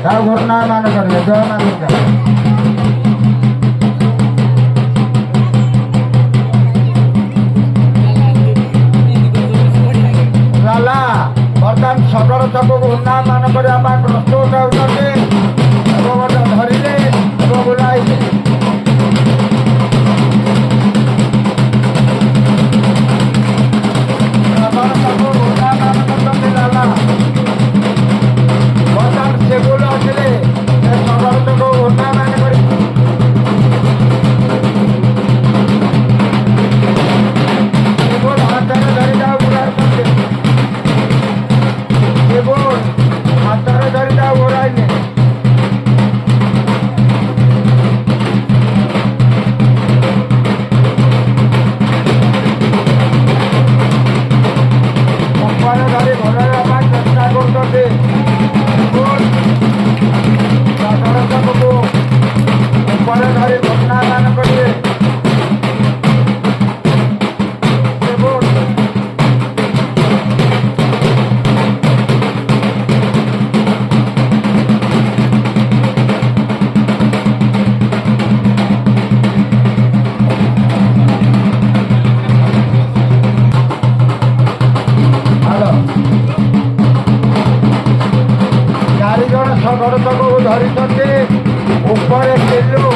ঘটনা মানে করবে জয় মা দুর্গা। লালা ବର୍ତ୍ତମାନ ସଦର ଛକକୁ ଉନ୍ନୟନ କରିବା ପାଇଁ ପ୍ରସ୍ତୁତ ହେଉଛନ୍ତି ଏବଂ ଧରିଲେ ଏବଂ ବୁଲାଇଲେ। ସଦର ଛକକୁ ଉନ୍ନୟନ କରୁଛନ୍ତି ଲାଲା। ବର୍ତ୍ତମାନ ସେଗୁଲ ଆସିଲେ ସଦର ଛକକୁ ଉନ୍ନୟନ କରି ସେଗୁଲ ହାତରେ ଧରି ଯାଉ ବୁଲାଉଛନ୍ତି। ହାତରେ ଧରି ଯାଉ ଓରାଇଲେ। କମ୍ପାନୀ ଧରି ଘୋଡ଼ାଇବା ପାଇଁ ଚେଷ୍ଟା କରୁଛନ୍ତି। ସଦର ଛକକୁ ଉପରେ ଧରି ଘଟଣାମାନ କରିବେ। ସଦର ଛକକୁ ଧରିଛନ୍ତି। ଉପରେ ତେଲୁ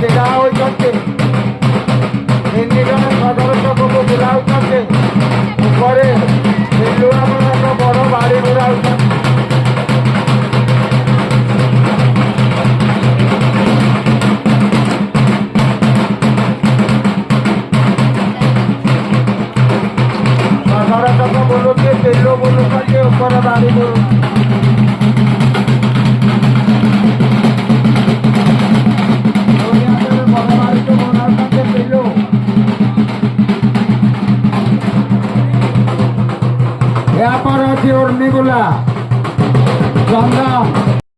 ଛିଡ଼ା ହୋଇଛନ୍ତି। 3 ଜଣ ସଦର ଛକକୁ ବୁଲାଉଛନ୍ତି। ଉପରେ ତେଲୁ ଆମର ଏକ ବଡ଼ ବାଡ଼ି ବୁଲାଉଛନ୍ତି। ସଦର ଛକ ବୁଲୁଛି, ତେଲୁ ବୁଲୁଛନ୍ତି, ଉପରେ ବାଡ଼ି ବୁଲୁଛି। यहाँ पर अच्छी उर्मी गुला